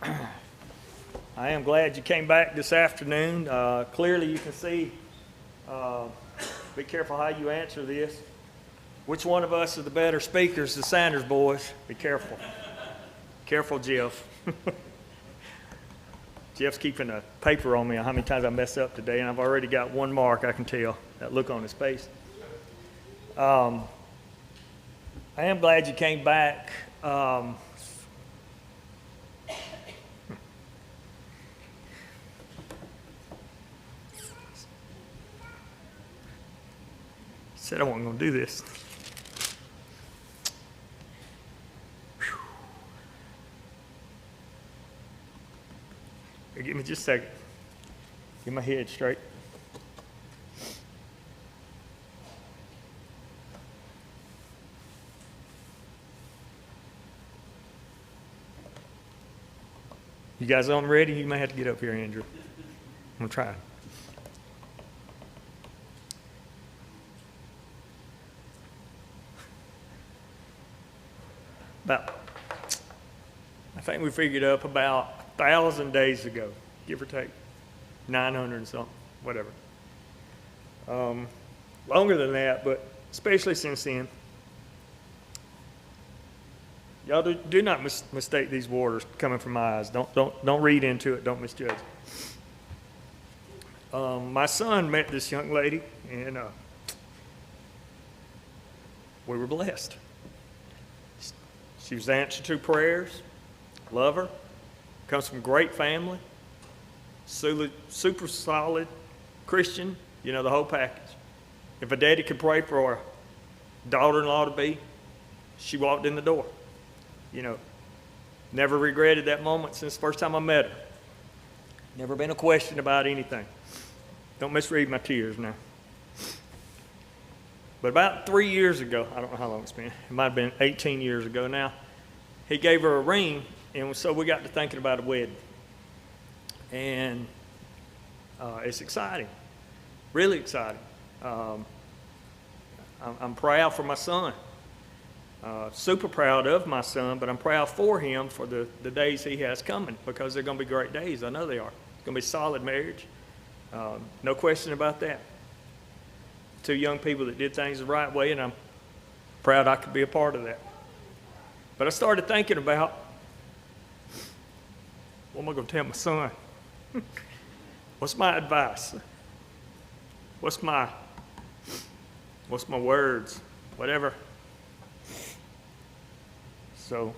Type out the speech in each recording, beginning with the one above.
I am glad you came back this afternoon. Clearly you can see, be careful how you answer this. Which one of us are the better speakers, the Sanders boys? Be careful. Careful, Jeff. Jeff's keeping a paper on me on how many times I mess up today, and I've already got one mark, I can tell, that look on his face. I am glad you came back. Said I wasn't going to do this. Here, give me just a second. Get my head straight. You guys on ready? You may have to get up here, Andrew. I'm going to try. I think we figured up about 1,000 days ago, give or take, 900 and something, whatever. Longer than that, but especially since then. Y'all do not mistake these waters coming from my eyes. Don't read into it. Don't misjudge it. My son met this young lady, and we were blessed. She was the answer to prayers. Love her. Comes from a great family. Super solid Christian. You know, the whole package. If a daddy could pray for a daughter-in-law to be, she walked in the door. You know, never regretted that moment since the first time I met her. Never been a question about anything. Don't misread my tears now. But about 3 years ago, I don't know how long it's been, it might have been 18 years ago now, he gave her a ring, and so we got to thinking about a wedding. And it's exciting, really exciting. I'm proud for my son. Super proud of my son, but I'm proud for him for the days he has coming, because they're going to be great days. I know they are. It's going to be a solid marriage. No question about that. Two young people that did things the right way, and I'm proud I could be a part of that. But I started thinking about, what am I going to tell my son? What's my advice? What's my words? Whatever. So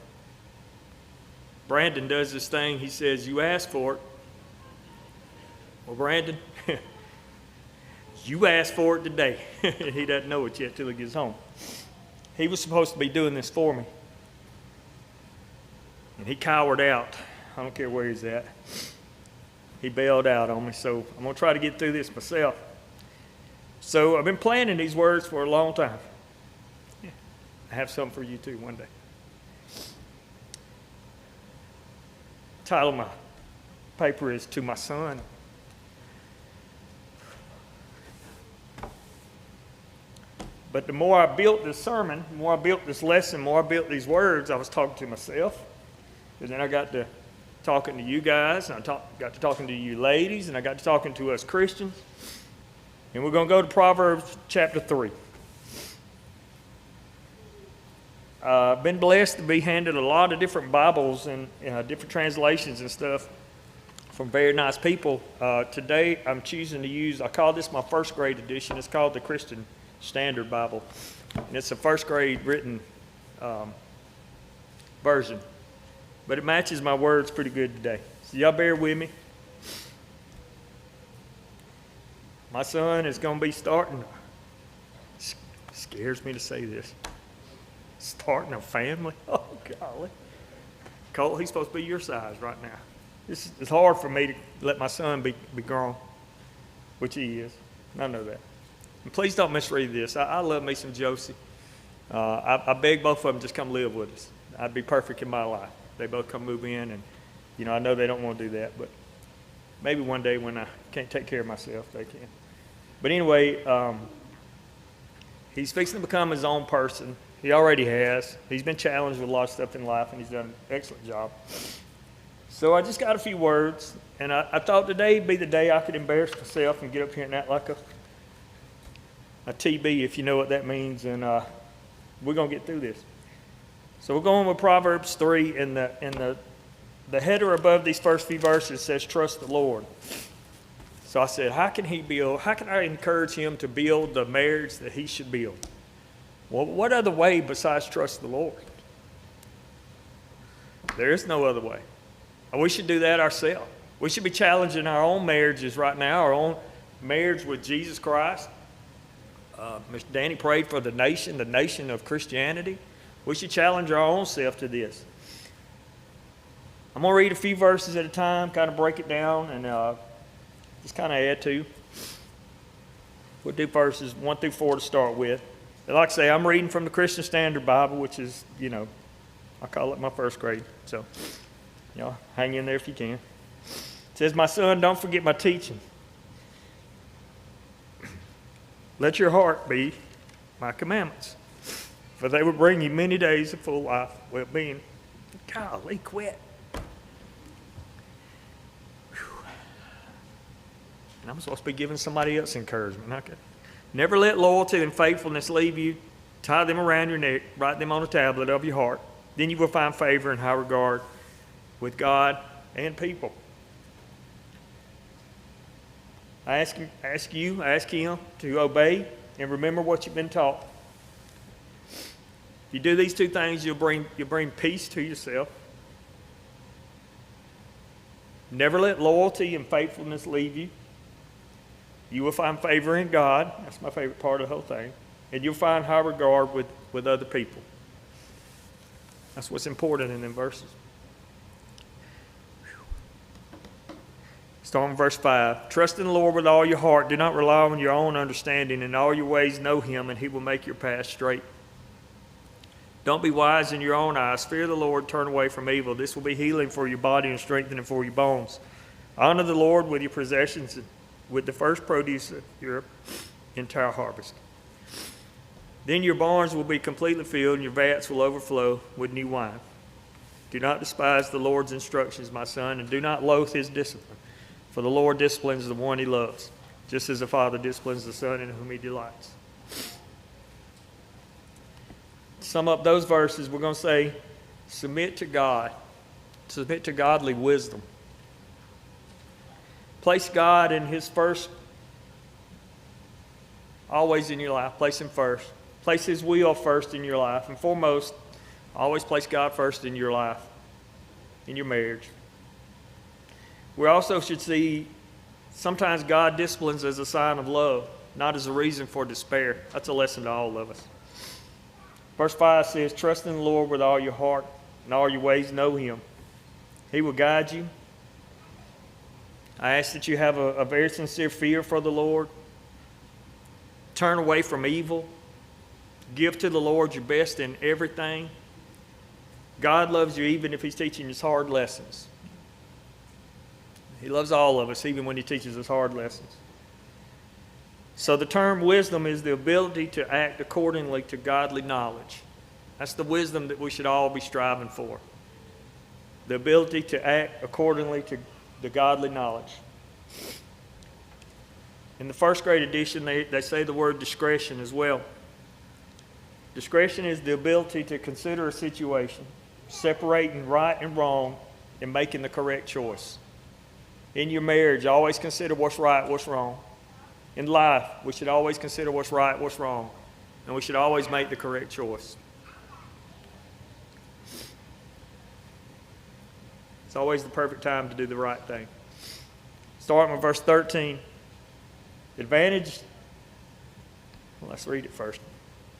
Brandon does this thing. He says, you asked for it. Well, Brandon, you asked for it today. He doesn't know it yet till he gets home. He was supposed to be doing this for me. And he cowered out. I don't care where he's at. He bailed out on me, so I'm going to try to get through this myself. So I've been planning these words for a long time. I have something for you too one day. The title of my paper is To My Son. But the more I built this sermon, the more I built this lesson, the more I built these words, I was talking to myself. And then I got to talking to you guys, and got to talking to you ladies, and I got to talking to us Christians. And we're going to go to Proverbs chapter 3. I've been blessed to be handed a lot of different Bibles and different translations and stuff from very nice people. Today I'm choosing to use, I call this my first grade edition. It's called the Christian Standard Bible. And it's a first grade written version. But it matches my words pretty good today. So y'all bear with me. My son is going to be starting, scares me to say this, starting a family. Oh, golly. Cole, he's supposed to be your size right now. It's hard for me to let my son be grown, which he is. I know that. And please don't misread this. I love me some Josie. I beg both of them just come live with us. I'd be perfect in my life. They both come move in, and, you know, I know they don't want to do that, but maybe one day when I can't take care of myself, they can. But anyway, he's fixing to become his own person. He already has. He's been challenged with a lot of stuff in life, and he's done an excellent job. So I just got a few words, and I thought today would be the day I could embarrass myself and get up here and act like a TB, if you know what that means, and we're going to get through this. So we're going with Proverbs 3, and the header above these first few verses says, trust the Lord. So I said, how can I encourage him to build the marriage that he should build? Well, what other way besides trust the Lord? There is no other way. And we should do that ourselves. We should be challenging our own marriages right now, our own marriage with Jesus Christ. Mr. Danny prayed for the nation of Christianity. We should challenge our own self to this. I'm going to read a few verses at a time, kind of break it down, and just kind of add to. We'll do verses 1 through 4 to start with. And like I say, I'm reading from the Christian Standard Bible, which is, I call it my first grade. So, hang in there if you can. It says, my son, don't forget my teaching. Let your heart be my commandments, for they will bring you many days of full life, well-being. Golly, quit. Whew. And I'm supposed to be giving somebody else encouragement. Okay. Never let loyalty and faithfulness leave you. Tie them around your neck. Write them on a tablet of your heart. Then you will find favor and high regard with God and people. I ask him to obey and remember what you've been taught. If you do these two things, you'll bring peace to yourself. Never let loyalty and faithfulness leave you. You will find favor in God. That's my favorite part of the whole thing. And you'll find high regard with other people. That's what's important in them verses. Starting with verse 5. Trust in the Lord with all your heart. Do not rely on your own understanding. In all your ways know him, and he will make your path straight. Don't be wise in your own eyes. Fear the Lord. Turn away from evil. This will be healing for your body and strengthening for your bones. Honor the Lord with your possessions and with the first produce of your entire harvest. Then your barns will be completely filled, and your vats will overflow with new wine. Do not despise the Lord's instructions, my son, and do not loathe his discipline. For the Lord disciplines the one he loves, just as the Father disciplines the Son in whom he delights. To sum up those verses, we're going to say, submit to God. Submit to godly wisdom. Place God in his first, always in your life. Place him first. Place his will first in your life. And foremost, always place God first in your life, in your marriage. We also should see sometimes God disciplines as a sign of love, not as a reason for despair. That's a lesson to all of us. Verse 5 says, trust in the Lord with all your heart and all your ways know him. He will guide you. I ask that you have a very sincere fear for the Lord. Turn away from evil. Give to the Lord your best in everything. God loves you even if he's teaching us hard lessons. He loves all of us, even when he teaches us hard lessons. So the term wisdom is the ability to act accordingly to godly knowledge. That's the wisdom that we should all be striving for. The ability to act accordingly to the godly knowledge. In the first grade edition, they say the word discretion as well. Discretion is the ability to consider a situation, separating right and wrong, and making the correct choice. In your marriage, always consider what's right, what's wrong. In life, we should always consider what's right, what's wrong. And we should always make the correct choice. It's always the perfect time to do the right thing. Starting with verse 13. Advantage. Well, let's read it first.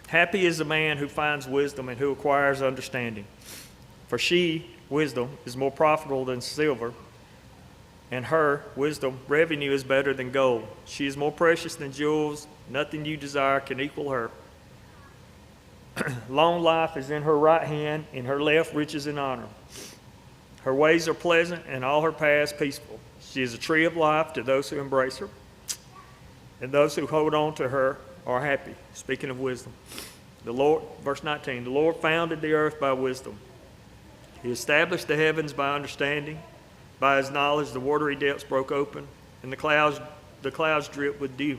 Happy is the man who finds wisdom and who acquires understanding. For she, wisdom, is more profitable than silver, and her, wisdom, revenue is better than gold. She is more precious than jewels. Nothing you desire can equal her. Long life is in her right hand, in her left riches and honor. Her ways are pleasant, and all her paths peaceful. She is a tree of life to those who embrace her, and those who hold on to her are happy. Speaking of wisdom. The Lord, verse 19, the Lord founded the earth by wisdom. He established the heavens by understanding. By his knowledge, the watery depths broke open, and the clouds dripped with dew.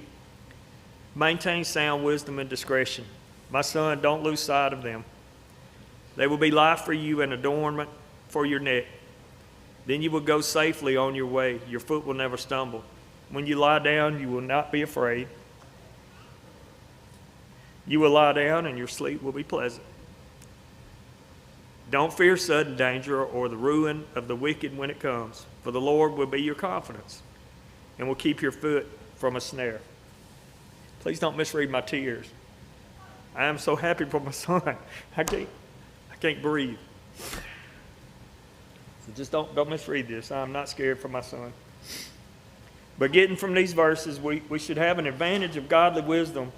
Maintain sound wisdom and discretion. My son, don't lose sight of them. They will be life for you and adornment for your neck. Then you will go safely on your way. Your foot will never stumble. When you lie down, you will not be afraid. You will lie down and your sleep will be pleasant. Don't fear sudden danger or the ruin of the wicked when it comes, for the Lord will be your confidence and will keep your foot from a snare. Please don't misread my tears. I am so happy for my son. I can't breathe. So just don't misread this. I'm not scared for my son. But getting from these verses, we should have an advantage of godly wisdom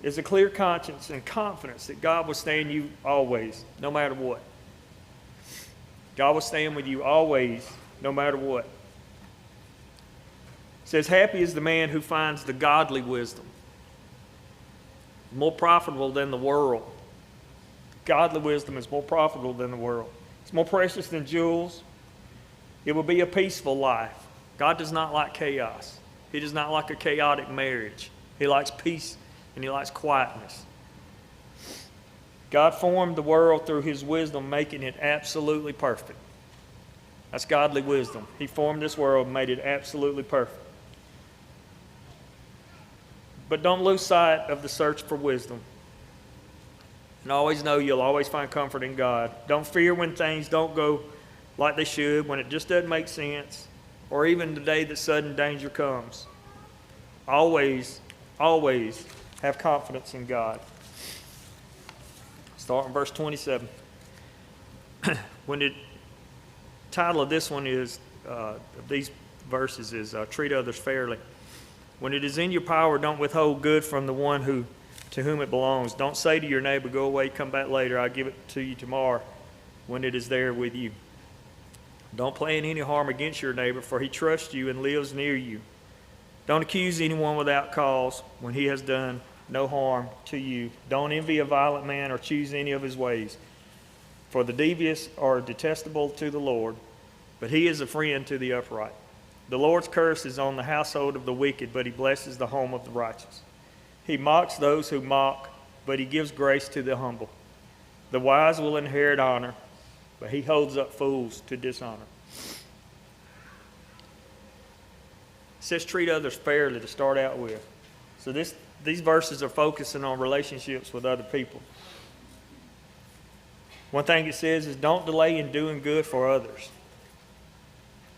is a clear conscience and confidence that God will stand you always, no matter what. God will stand with you always, no matter what. It says, happy is the man who finds the godly wisdom, more profitable than the world. Godly wisdom is more profitable than the world. It's more precious than jewels. It will be a peaceful life. God does not like chaos. He does not like a chaotic marriage. He likes peace and he likes quietness. God formed the world through his wisdom, making it absolutely perfect. That's godly wisdom. He formed this world and made it absolutely perfect. But don't lose sight of the search for wisdom. And always know you'll always find comfort in God. Don't fear when things don't go like they should, when it just doesn't make sense, or even the day that sudden danger comes. Always, always have confidence in God. Start in verse 27. When the title of this one is, of these verses is treat others fairly. When it is in your power, don't withhold good from the one to whom it belongs. Don't say to your neighbor, go away, come back later, I'll give it to you tomorrow when it is there with you. Don't plan any harm against your neighbor, for he trusts you and lives near you. Don't accuse anyone without cause when he has done no harm to you. Don't envy a violent man or choose any of his ways, for the devious are detestable to the Lord, but he is a friend to the upright. The Lord's curse is on the household of the wicked, but he blesses the home of the righteous. He mocks those who mock, but he gives grace to the humble. The wise will inherit honor, but he holds up fools to dishonor. It says treat others fairly to start out with. So these verses are focusing on relationships with other people. One thing it says is don't delay in doing good for others.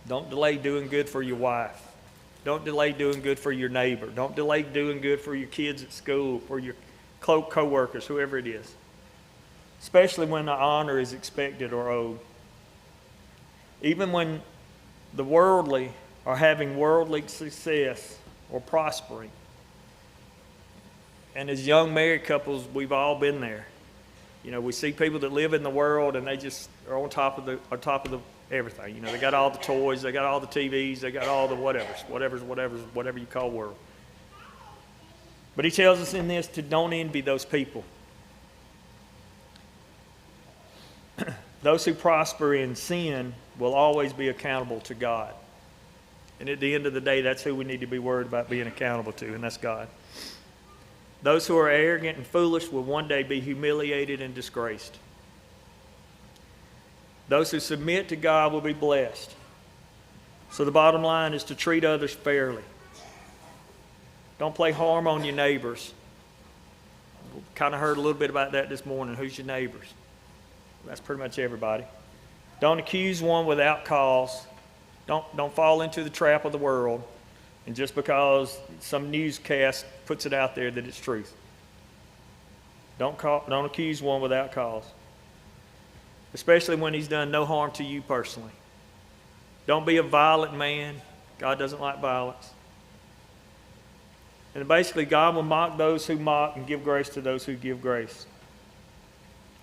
Don't delay doing good for your wife. Don't delay doing good for your neighbor. Don't delay doing good for your kids at school, for your co-workers, whoever it is. Especially when the honor is expected or owed. Even when the worldly are having worldly success or prospering. And as young married couples, we've all been there. You know, we see people that live in the world and they just are on top of the everything. You know, they got all the toys, they got all the TVs, they got all the whatever you call world. But he tells us in this to don't envy those people. Those who prosper in sin will always be accountable to God. And at the end of the day, that's who we need to be worried about being accountable to, and that's God. Those who are arrogant and foolish will one day be humiliated and disgraced. Those who submit to God will be blessed. So the bottom line is to treat others fairly. Don't play harm on your neighbors. We kind of heard a little bit about that this morning. Who's your neighbors? That's pretty much everybody. Don't accuse one without cause. Don't fall into the trap of the world. And just because some newscast puts it out there that it's truth. Don't accuse one without cause. Especially when he's done no harm to you personally. Don't be a violent man. God doesn't like violence. And basically, God will mock those who mock and give grace to those who give grace.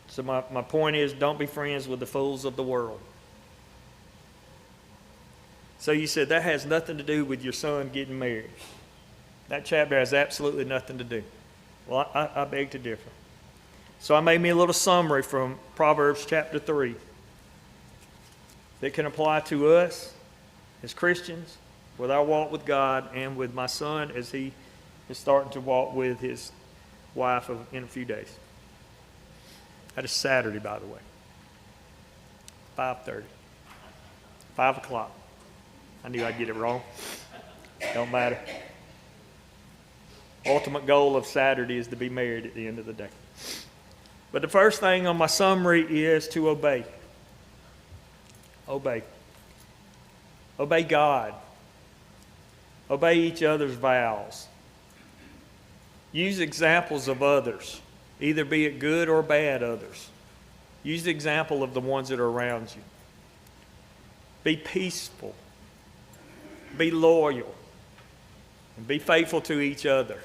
So my point is, don't be friends with the fools of the world. So you said that has nothing to do with your son getting married. That chapter has absolutely nothing to do. Well, I beg to differ. So I made me a little summary from Proverbs chapter 3 that can apply to us as Christians, with our walk with God, and with my son as he is starting to walk with his wife in a few days. That is Saturday, by the way. 5:30. 5 o'clock. I knew I'd get it wrong. Don't matter. Ultimate goal of Saturday is to be married at the end of the day. But the first thing on my summary is to obey. Obey. Obey God. Obey each other's vows. Use examples of others, either be it good or bad others. Use the example of the ones that are around you. Be peaceful. Be loyal. And be faithful to each other.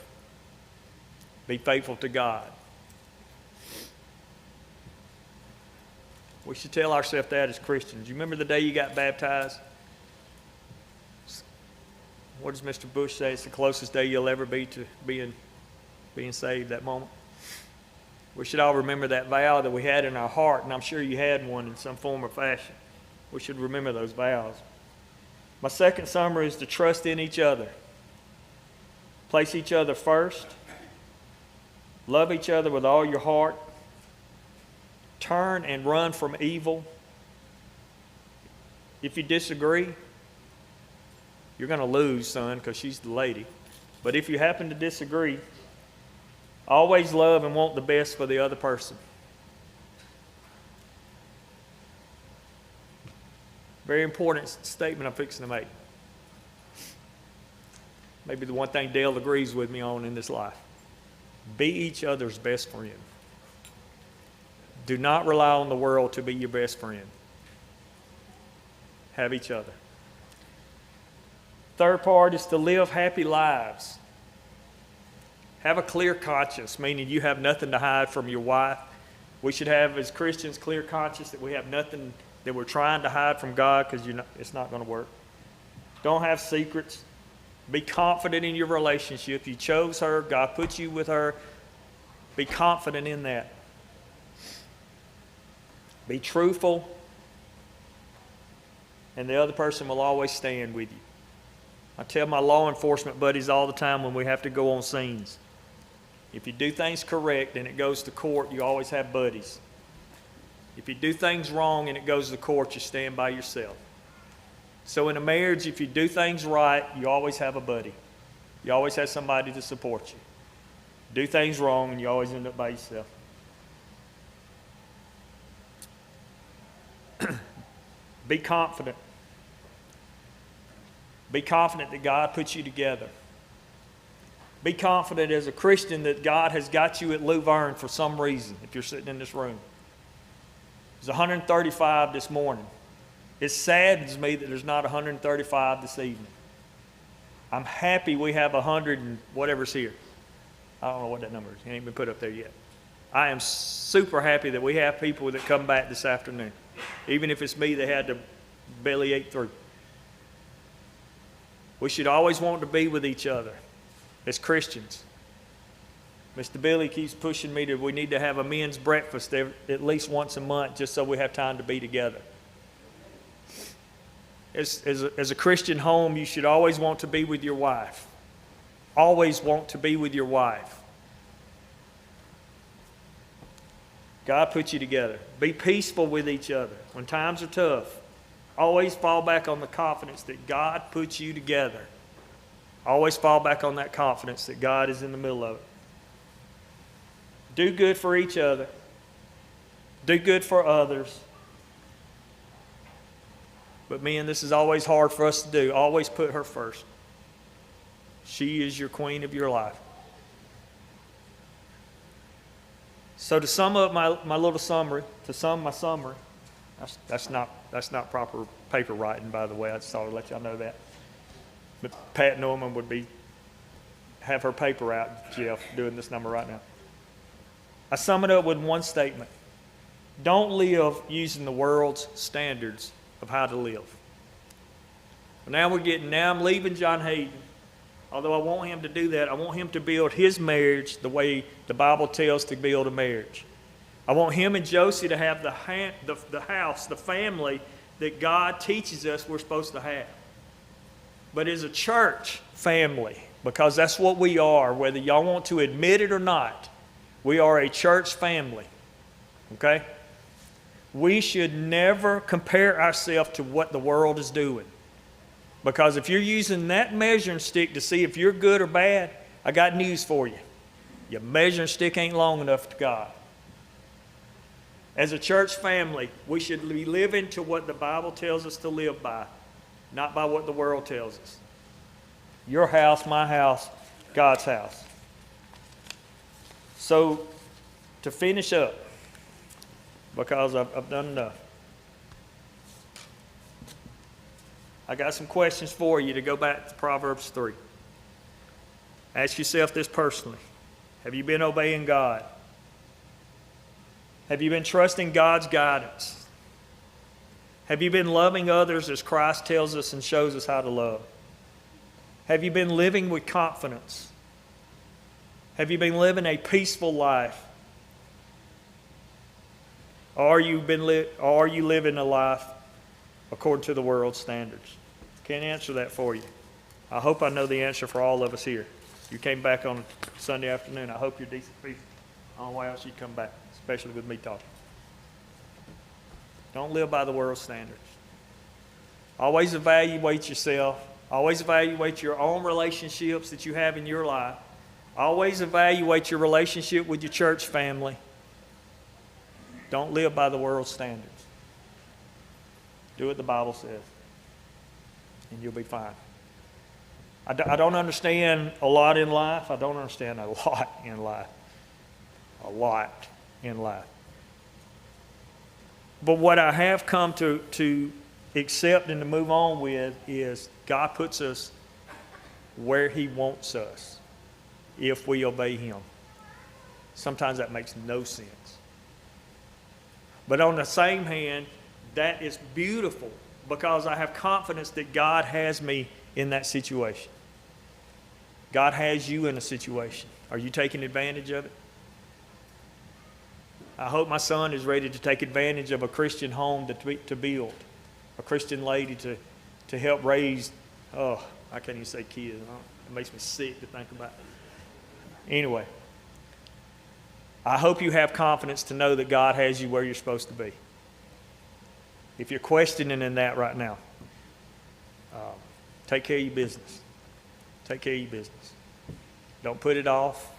Be faithful to God. We should tell ourselves that as Christians. You remember the day you got baptized? What does Mr. Bush say? It's the closest day you'll ever be to being saved, that moment. We should all remember that vow that we had in our heart, and I'm sure you had one in some form or fashion. We should remember those vows. My second summary is to trust in each other. Place each other first. Love each other with all your heart. Turn and run from evil. If you disagree, you're going to lose, son, because she's the lady. But if you happen to disagree, always love and want the best for the other person. Very important statement I'm fixing to make. Maybe the one thing Dale agrees with me on in this life. Be each other's best friend. Do not rely on the world to be your best friend. Have each other. Third part is to live happy lives. Have a clear conscience, meaning you have nothing to hide from your wife. We should have, as Christians, clear conscience that we have nothing that we're trying to hide from God, because it's not going to work. Don't have secrets. Be confident in your relationship. You chose her. God put you with her. Be confident in that. Be truthful. And the other person will always stand with you. I tell my law enforcement buddies all the time when we have to go on scenes. If you do things correct and it goes to court, you always have buddies. If you do things wrong and it goes to court, you stand by yourself. So in a marriage, if you do things right, you always have a buddy. You always have somebody to support you. Do things wrong and you always end up by yourself. Be confident. Be confident that God put you together. Be confident as a Christian that God has got you at Luverne for some reason, if you're sitting in this room. There's 135 this morning. It saddens me that there's not 135 this evening. I'm happy we have 100 and whatever's here. I don't know what that number is. It ain't been put up there yet. I am super happy that we have people that come back this afternoon. Even if it's me that had to bellyache through. We should always want to be with each other as Christians. Mr. Billy keeps pushing me we need to have a men's breakfast at least once a month just so we have time to be together. As a Christian home, you should always want to be with your wife. Always want to be with your wife. God put you together. Be peaceful with each other. When times are tough, always fall back on the confidence that God put you together. Always fall back on that confidence that God is in the middle of it. Do good for each other. Do good for others. But men, this is always hard for us to do. Always put her first. She is your queen of your life. So to sum up my little summary, that's not proper paper writing, by the way. I just thought I'd let y'all know that. But Pat Norman would have her paper out, Jeff, doing this number right now. I sum it up with one statement. Don't live using the world's standards of how to live. Now I'm leaving John Hayden. Although I want him to do that, I want him to build his marriage the way the Bible tells to build a marriage. I want him and Josie to have the house, the family that God teaches us we're supposed to have. But as a church family, because that's what we are, whether y'all want to admit it or not, we are a church family, okay? We should never compare ourselves to what the world is doing. Because if you're using that measuring stick to see if you're good or bad, I got news for you. Your measuring stick ain't long enough to God. As a church family, we should be living to what the Bible tells us to live by, not by what the world tells us. Your house, my house, God's house. So, to finish up, because I've done enough, I got some questions for you to go back to Proverbs 3. Ask yourself this personally. Have you been obeying God? Have you been trusting God's guidance? Have you been loving others as Christ tells us and shows us how to love? Have you been living with confidence? Have you been living a peaceful life? Or are you living a life according to the world's standards? Can't answer that for you. I hope I know the answer for all of us here. You came back on Sunday afternoon. I hope you're decent people. I don't know why else you'd come back, especially with me talking. Don't live by the world's standards. Always evaluate yourself. Always evaluate your own relationships that you have in your life. Always evaluate your relationship with your church family. Don't live by the world's standards. Do what the Bible says, and you'll be fine. I don't understand a lot in life. I don't understand a lot in life. A lot in life. But what I have come to accept and to move on with is God puts us where He wants us if we obey Him. Sometimes that makes no sense. But on the same hand, that is beautiful because I have confidence that God has me in that situation. God has you in a situation. Are you taking advantage of it? I hope my son is ready to take advantage of a Christian home to build, a Christian lady to help raise, I can't even say kids. It makes me sick to think about it. Anyway, I hope you have confidence to know that God has you where you're supposed to be. If you're questioning in that right now, take care of your business. Take care of your business. Don't put it off.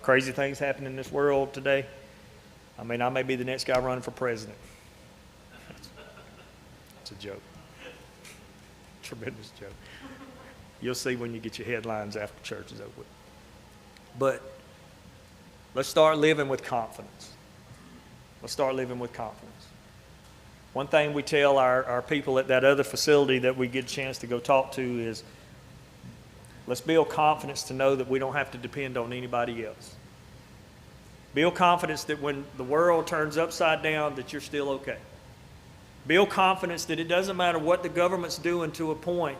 Crazy things happen in this world today. I mean, I may be the next guy running for president. That's a joke. Tremendous joke. You'll see when you get your headlines after church is over with. But let's start living with confidence. Let's start living with confidence. One thing we tell our people at that other facility that we get a chance to go talk to is, let's build confidence to know that we don't have to depend on anybody else. Build confidence that when the world turns upside down, that you're still okay. Build confidence that it doesn't matter what the government's doing to a point,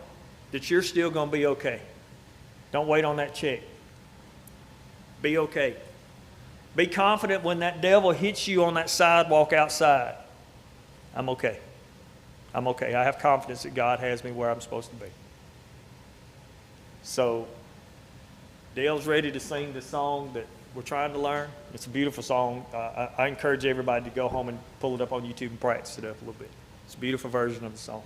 that you're still going to be okay. Don't wait on that check. Be okay. Be confident when that devil hits you on that sidewalk outside. I'm okay. I'm okay. I have confidence that God has me where I'm supposed to be. So, Dale's ready to sing the song that we're trying to learn. It's a beautiful song. I encourage everybody to go home and pull it up on YouTube and practice it up a little bit. It's a beautiful version of the song.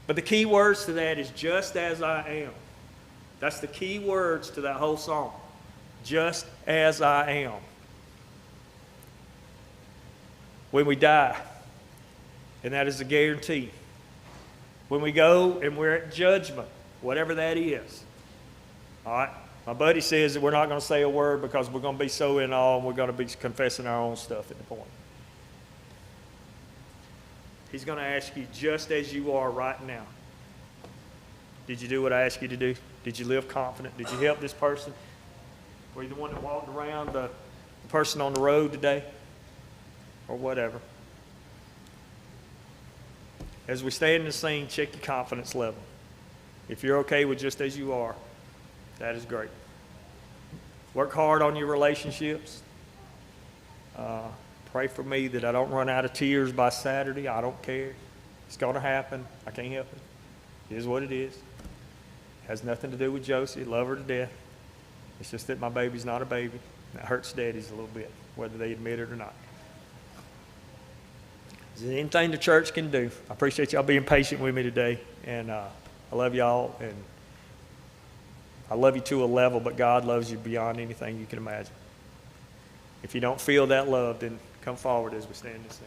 But the key words to that is just as I am. That's the key words to that whole song. Just as I am. When we die, and that is a guarantee. When we go and we're at judgment, whatever that is. All right? My buddy says that we're not going to say a word because we're going to be so in awe and we're going to be confessing our own stuff at the point. He's going to ask you just as you are right now. Did you do what I asked you to do? Did you live confident? Did you help this person? Were you the one that walked around the person on the road today? Or whatever. As we stand and sing, check your confidence level. If you're okay with just as you are, that is great. Work hard on your relationships. Pray for me that I don't run out of tears by Saturday. I don't care. It's going to happen. I can't help it. It is what it is. Has nothing to do with Josie. Love her to death. It's just that my baby's not a baby. That hurts daddies a little bit, whether they admit it or not. Is there anything the church can do? I appreciate y'all being patient with me today, and I love y'all, and I love you to a level, but God loves you beyond anything you can imagine. If you don't feel that love, then come forward as we stand and sing.